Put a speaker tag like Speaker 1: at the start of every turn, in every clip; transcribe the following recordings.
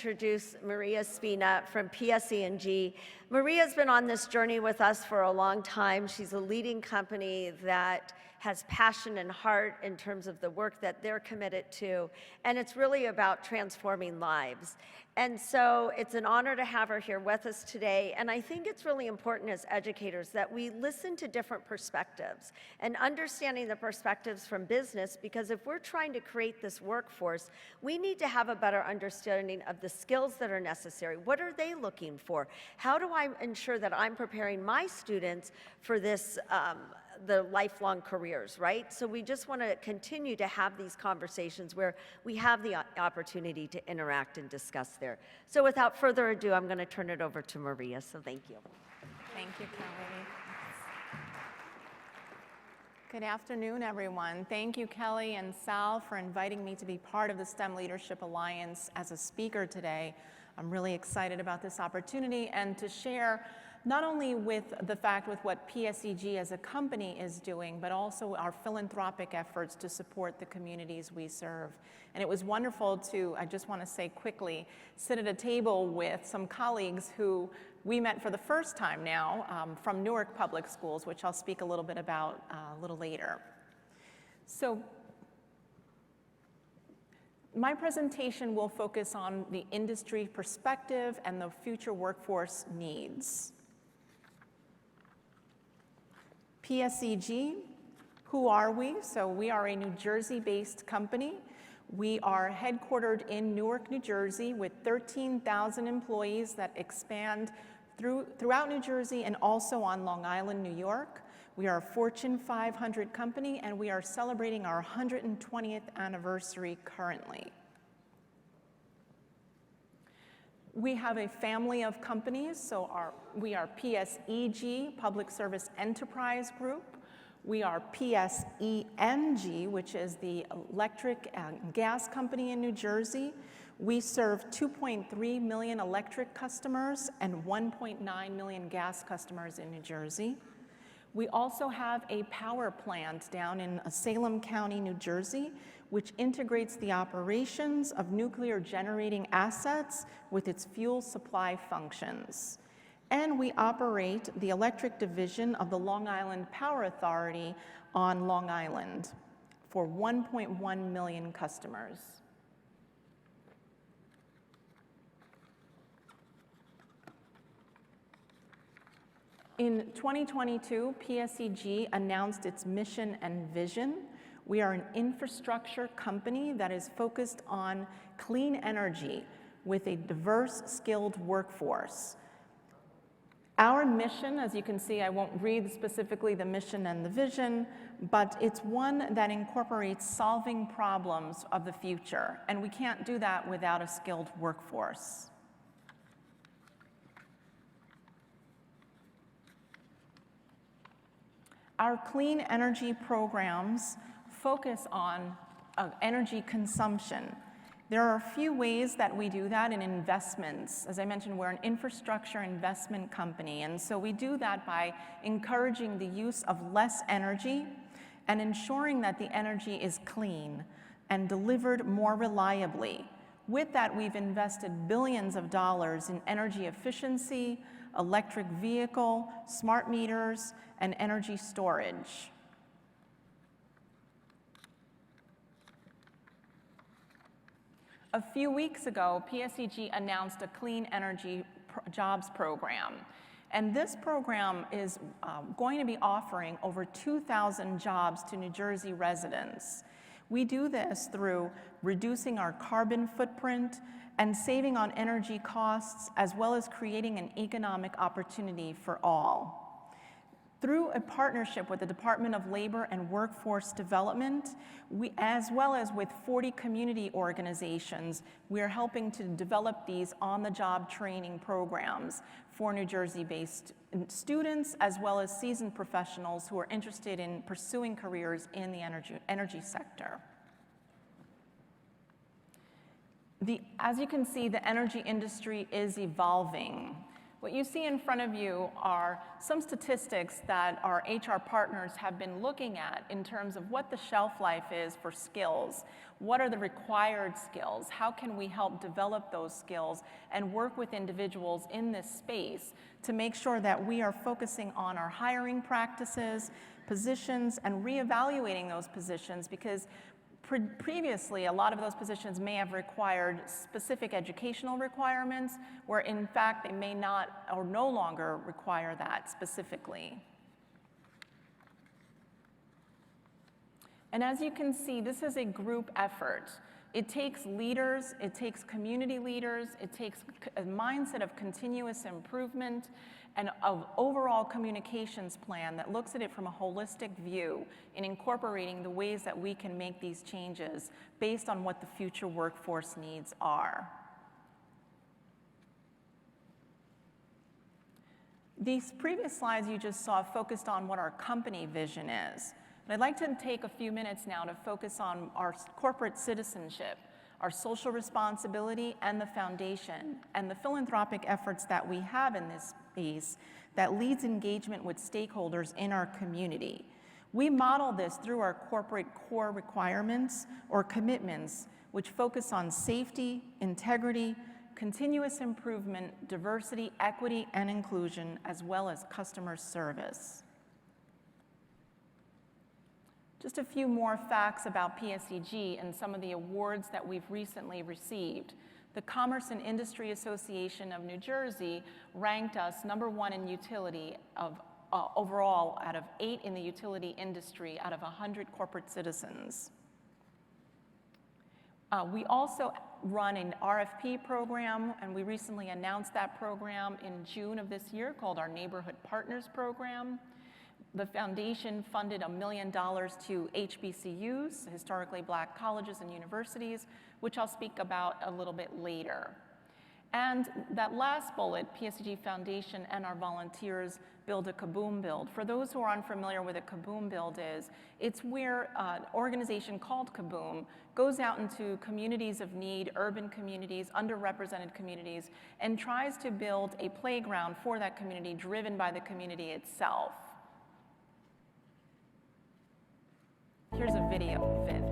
Speaker 1: introduce Maria Spina from PSEG. Maria's been on this journey with us for a long time. She's a leading company that has passion and heart in terms of the work that they're committed to, and it's really about transforming lives. And so it's an honor to have her here with us today, and I think it's really important as educators that we listen to different perspectives and understanding the perspectives from business, because if we're trying to create this workforce, we need to have a better understanding of the skills that are necessary. What are they looking for? How do I ensure that I'm preparing my students for this, the lifelong careers, right? So we just want to continue to have these conversations where we have the opportunity to interact and discuss there. So without further ado, I'm going to turn it over to Maria, so thank you.
Speaker 2: Thank you, Kelly. Good afternoon, everyone. Thank you, Kelly and Sal, for inviting me to be part of the STEM Leadership Alliance as a speaker today. I'm really excited about this opportunity and to share not only with what PSEG as a company is doing, but also our philanthropic efforts to support the communities we serve. And it was wonderful to, I just want to say quickly, sit at a table with some colleagues who we met for the first time now from Newark Public Schools, which I'll speak a little bit about a little later. So my presentation will focus on the industry perspective and the future workforce needs. PSEG, who are we? So we are a New Jersey-based company. We are headquartered in Newark, New Jersey, with 13,000 employees that expand throughout New Jersey and also on Long Island, New York. We are a Fortune 500 company, and we are celebrating our 120th anniversary currently. We have a family of companies, so we are PSEG, Public Service Enterprise Group. We are PSENG, which is the electric and gas company in New Jersey. We serve 2.3 million electric customers and 1.9 million gas customers in New Jersey. We also have a power plant down in Salem County, New Jersey, which integrates the operations of nuclear generating assets with its fuel supply functions. And we operate the electric division of the Long Island Power Authority on Long Island for 1.1 million customers. In 2022, PSEG announced its mission and vision. We are an infrastructure company that is focused on clean energy with a diverse, skilled workforce. Our mission, as you can see, I won't read specifically the mission and the vision, but it's one that incorporates solving problems of the future, and we can't do that without a skilled workforce. Our clean energy programs focus on energy consumption. There are a few ways that we do that in investments. As I mentioned, we're an infrastructure investment company, and so we do that by encouraging the use of less energy and ensuring that the energy is clean and delivered more reliably. With that, we've invested billions of dollars in energy efficiency, electric vehicle, smart meters, and energy storage. A few weeks ago, PSEG announced a Clean Energy Jobs Program. And this program is going to be offering over 2,000 jobs to New Jersey residents. We do this through reducing our carbon footprint and saving on energy costs, as well as creating an economic opportunity for all. Through a partnership with the Department of Labor and Workforce Development, as well as with 40 community organizations, we are helping to develop these on-the-job training programs for New Jersey-based students, as well as seasoned professionals who are interested in pursuing careers in the energy sector. As you can see, the energy industry is evolving. What you see in front of you are some statistics that our HR partners have been looking at in terms of what the shelf life is for skills. What are the required skills? How can we help develop those skills and work with individuals in this space to make sure that we are focusing on our hiring practices, positions, and reevaluating those positions, because previously, a lot of those positions may have required specific educational requirements, where in fact they may not or no longer require that specifically. And as you can see, this is a group effort. It takes leaders, it takes community leaders, it takes a mindset of continuous improvement and of overall communications plan that looks at it from a holistic view in incorporating the ways that we can make these changes based on what the future workforce needs are. These previous slides you just saw focused on what our company vision is. But I'd like to take a few minutes now to focus on our corporate citizenship, our social responsibility, and the foundation, and the philanthropic efforts that we have in this space that leads engagement with stakeholders in our community. We model this through our corporate core requirements or commitments, which focus on safety, integrity, continuous improvement, diversity, equity, and inclusion, as well as customer service. Just a few more facts about PSEG and some of the awards that we've recently received. The Commerce and Industry Association of New Jersey ranked us #1 in utility overall out of 8 in the utility industry out of 100 corporate citizens. We also run an RFP program, and we recently announced that program in June of this year, called our Neighborhood Partners Program. The foundation funded $1 million to HBCUs, historically black colleges and universities, which I'll speak about a little bit later. And that last bullet, PSEG Foundation and our volunteers build a Kaboom Build. For those who are unfamiliar with what a Kaboom Build is, it's where an organization called Kaboom goes out into communities of need, urban communities, underrepresented communities, and tries to build a playground for that community driven by the community itself. Here's a video of it.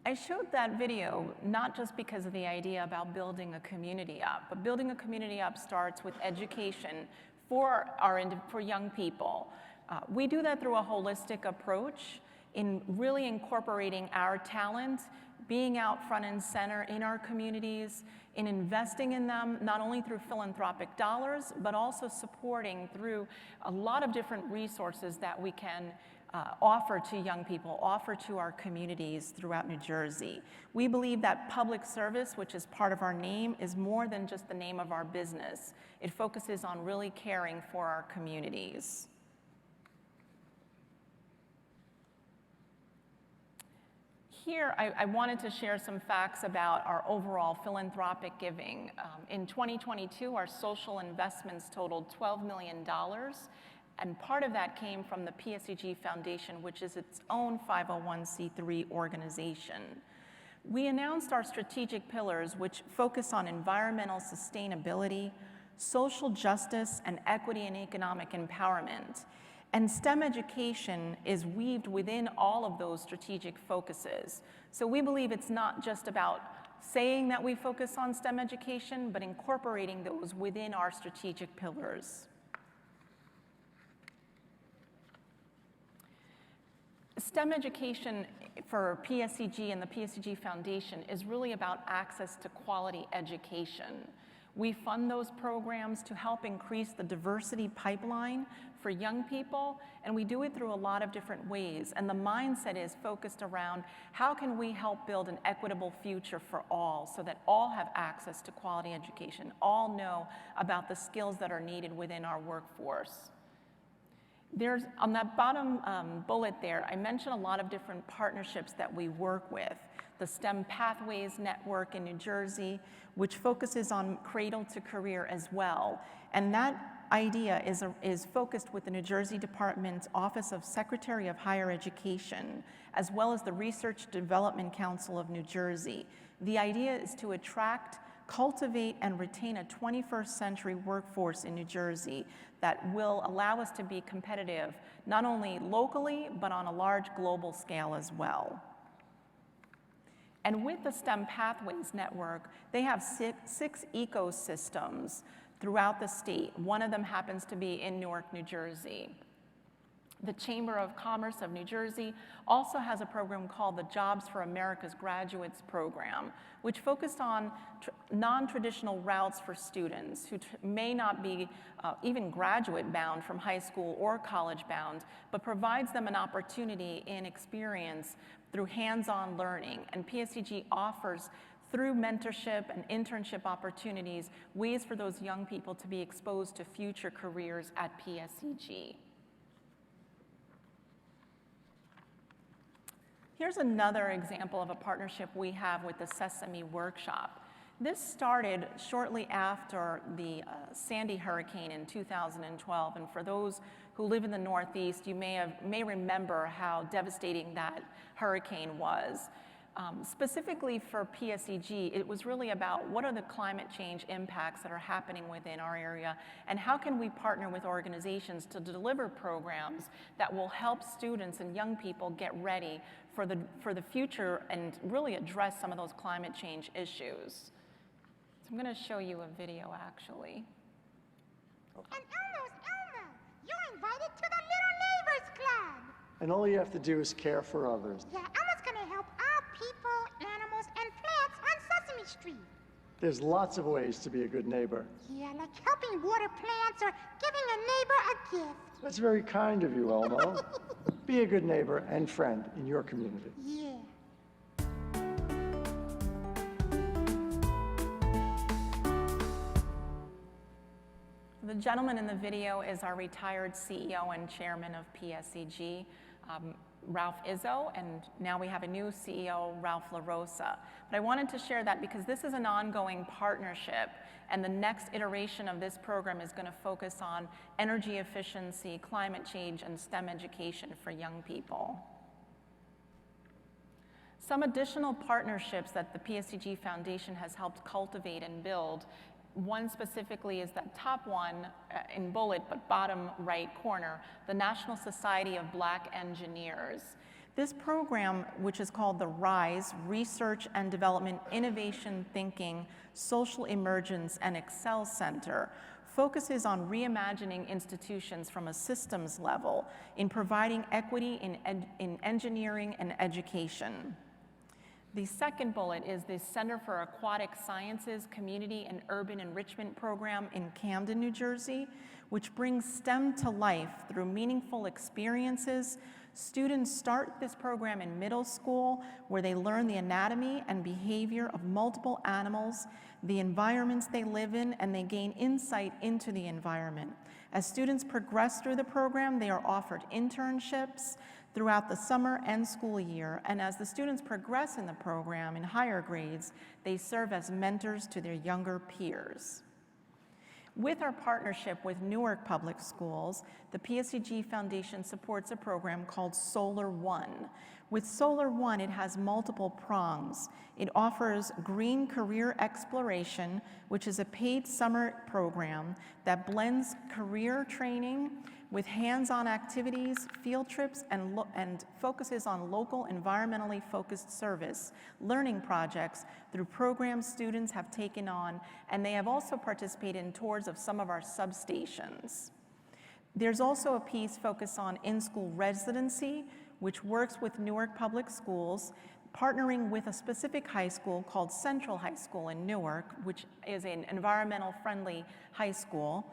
Speaker 2: I showed that video not just because of the idea about building a community up, but building a community up starts with education for young people. We do that through a holistic approach in really incorporating our talent, being out front and center in our communities, in investing in them, not only through philanthropic dollars, but also supporting through a lot of different resources that we can offer to young people, offer to our communities throughout New Jersey. We believe that public service, which is part of our name, is more than just the name of our business. It focuses on really caring for our communities. Here, I wanted to share some facts about our overall philanthropic giving. In 2022, our social investments totaled $12 million. And part of that came from the PSEG Foundation, which is its own 501c3 organization. We announced our strategic pillars, which focus on environmental sustainability, social justice, and equity and economic empowerment. And STEM education is weaved within all of those strategic focuses. So we believe it's not just about saying that we focus on STEM education, but incorporating those within our strategic pillars. STEM education for PSEG and the PSEG Foundation is really about access to quality education. We fund those programs to help increase the diversity pipeline for young people, and we do it through a lot of different ways. And the mindset is focused around how can we help build an equitable future for all so that all have access to quality education, all know about the skills that are needed within our workforce. There's, on that bottom bullet there, I mentioned a lot of different partnerships that we work with. The STEM Pathways Network in New Jersey, which focuses on cradle to career as well. And that idea is focused with the New Jersey Department's Office of Secretary of Higher Education, as well as the Research Development Council of New Jersey. The idea is to attract, cultivate, and retain a 21st century workforce in New Jersey that will allow us to be competitive, not only locally, but on a large global scale as well. And with the STEM Pathways Network, they have six ecosystems throughout the state. One of them happens to be in Newark, New Jersey. The Chamber of Commerce of New Jersey also has a program called the Jobs for America's Graduates program, which focused on non-traditional routes for students who may not be even graduate bound from high school or college bound, but provides them an opportunity and experience through hands-on learning. And PSEG offers, through mentorship and internship opportunities, ways for those young people to be exposed to future careers at PSEG. Here's another example of a partnership we have with the Sesame Workshop. This started shortly after the Sandy hurricane in 2012, and for those who live in the Northeast, you may remember how devastating that hurricane was. Specifically for PSEG, it was really about what are the climate change impacts that are happening within our area, and how can we partner with organizations to deliver programs that will help students and young people get ready for the future and really address some of those climate change issues. So I'm going to show you a video, actually.
Speaker 3: And Elmo, you're invited to the Little Neighbors Club.
Speaker 4: And all you have to do is care for others.
Speaker 3: Yeah, Elmo's gonna help all people, animals, and plants on Sesame Street.
Speaker 4: There's lots of ways to be a good neighbor.
Speaker 3: Yeah, like helping water plants or giving a neighbor a gift.
Speaker 4: That's very kind of you, Elmo. Be a good neighbor and friend in your community.
Speaker 3: Yeah.
Speaker 2: The gentleman in the video is our retired CEO and chairman of PSEG, Ralph Izzo, and now we have a new CEO, Ralph LaRosa. But I wanted to share that because this is an ongoing partnership, and the next iteration of this program is going to focus on energy efficiency, climate change, and STEM education for young people. Some additional partnerships that the PSEG Foundation has helped cultivate and build. One specifically is that top one in bullet, but bottom right corner, the National Society of Black Engineers. This program, which is called the RISE, Research and Development Innovation Thinking, Social Emergence and Excel Center, focuses on reimagining institutions from a systems level in providing equity in engineering and education. The second bullet is the Center for Aquatic Sciences Community and Urban Enrichment Program in Camden, New Jersey, which brings STEM to life through meaningful experiences. Students start this program in middle school, where they learn the anatomy and behavior of multiple animals, the environments they live in, and they gain insight into the environment. As students progress through the program, they are offered internships throughout the summer and school year, and as the students progress in the program in higher grades, they serve as mentors to their younger peers. With our partnership with Newark Public Schools, the PSEG Foundation supports a program called Solar One. With Solar One, it has multiple prongs. It offers Green Career Exploration, which is a paid summer program that blends career training with hands-on activities, field trips, and focuses on local environmentally focused service, learning projects through programs students have taken on, and they have also participated in tours of some of our substations. There's also a piece focused on in-school residency, which works with Newark Public Schools, partnering with a specific high school called Central High School in Newark, which is an environmental-friendly high school,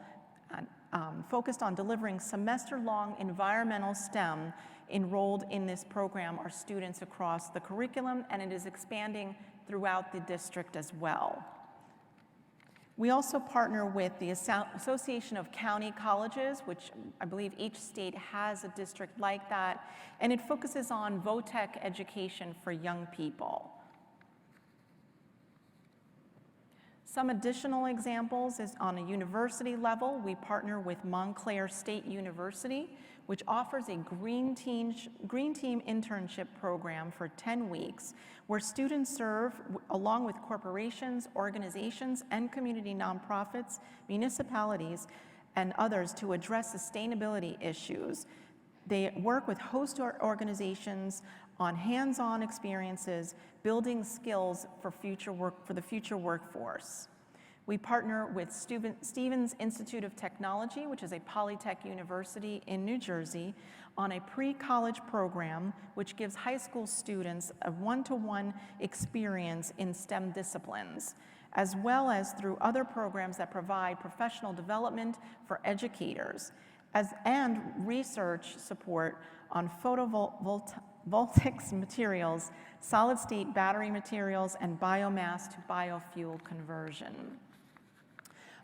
Speaker 2: focused on delivering semester-long environmental STEM. Enrolled in this program are students across the curriculum, and it is expanding throughout the district as well. We also partner with the Association of County Colleges, which I believe each state has a district like that, and it focuses on VOTEC education for young people. Some additional examples is on a university level. We partner with Montclair State University, which offers a Green Team internship program for 10 weeks, where students serve along with corporations, organizations, and community nonprofits, municipalities, and others to address sustainability issues. They work with host organizations on hands-on experiences, building skills for the future workforce. We partner with Stevens Institute of Technology, which is a Polytech university in New Jersey, on a pre-college program which gives high school students a one-to-one experience in STEM disciplines, as well as through other programs that provide professional development for educators, and research support on photovoltaics materials, solid-state battery materials, and biomass to biofuel conversion.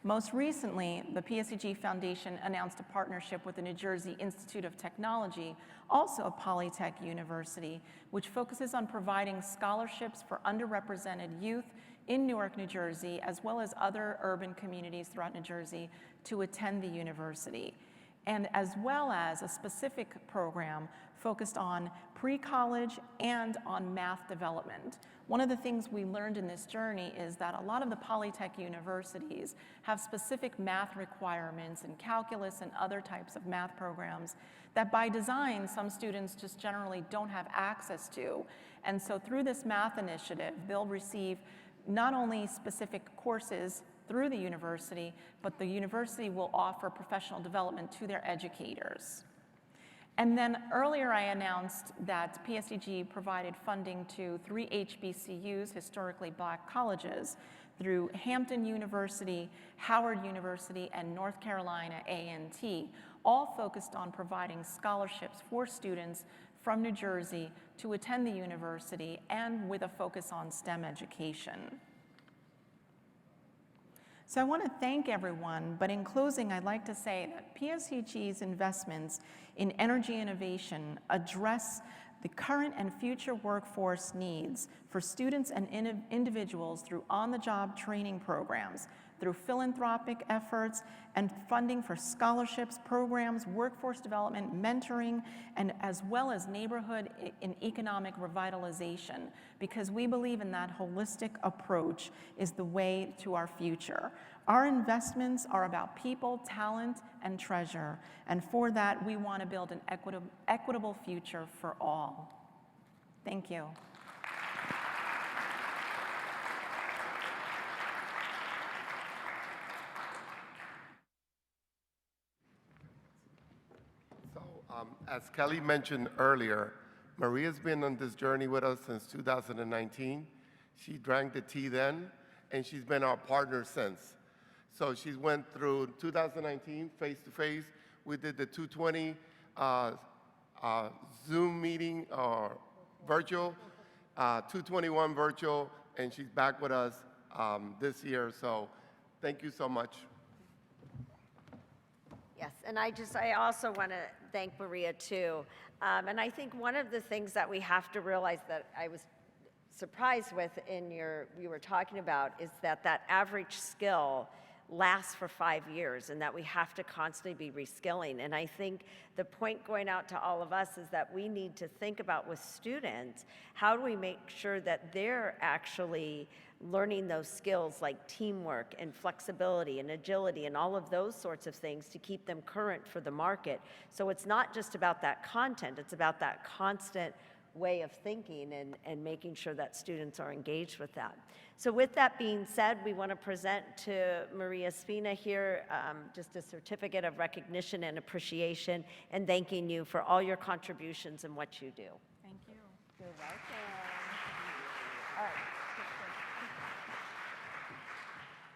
Speaker 2: Most recently, the PSEG Foundation announced a partnership with the New Jersey Institute of Technology, also a Polytech university, which focuses on providing scholarships for underrepresented youth in Newark, New Jersey, as well as other urban communities throughout New Jersey to attend the university, and as well as a specific program focused on pre-college and on math development. One of the things we learned in this journey is that a lot of the Polytech universities have specific math requirements and calculus and other types of math programs that by design some students just generally don't have access to. And so through this math initiative, they'll receive not only specific courses through the university, but the university will offer professional development to their educators. And then earlier I announced that PSEG provided funding to 3 HBCUs, historically black colleges, through Hampton University, Howard University, and North Carolina A&T, all focused on providing scholarships for students from New Jersey to attend the university and with a focus on STEM education. So I want to thank everyone, but in closing, I'd like to say that PSEG's investments in energy innovation address the current and future workforce needs for students and individuals through on-the-job training programs, through philanthropic efforts and funding for scholarships, programs, workforce development, mentoring, and as well as neighborhood and economic revitalization, because we believe in that holistic approach is the way to our future. Our investments are about people, talent, and treasure, and for that, we want to build an equitable future for all. Thank you.
Speaker 5: As Kelly mentioned earlier, Maria's been on this journey with us since 2019. She drank the tea then, and she's been our partner since. So she went through 2019 face-to-face. We did the 220 Zoom meeting or virtual, 221 virtual, and she's back with us this year. So thank you so much.
Speaker 1: Yes, and I also want to thank Maria too. And I think one of the things that we have to realize that I was surprised with you were talking about is that average skill lasts for 5 years and that we have to constantly be reskilling. And I think the point going out to all of us is that we need to think about with students, how do we make sure that they're actually learning those skills like teamwork and flexibility and agility and all of those sorts of things to keep them current for the market. So it's not just about that content, it's about that constant way of thinking and making sure that students are engaged with that. So with that being said, we want to present to Maria Spina here just a certificate of recognition and appreciation, and thanking you for all your contributions and what you do.
Speaker 2: Thank you.
Speaker 1: You're welcome. All right.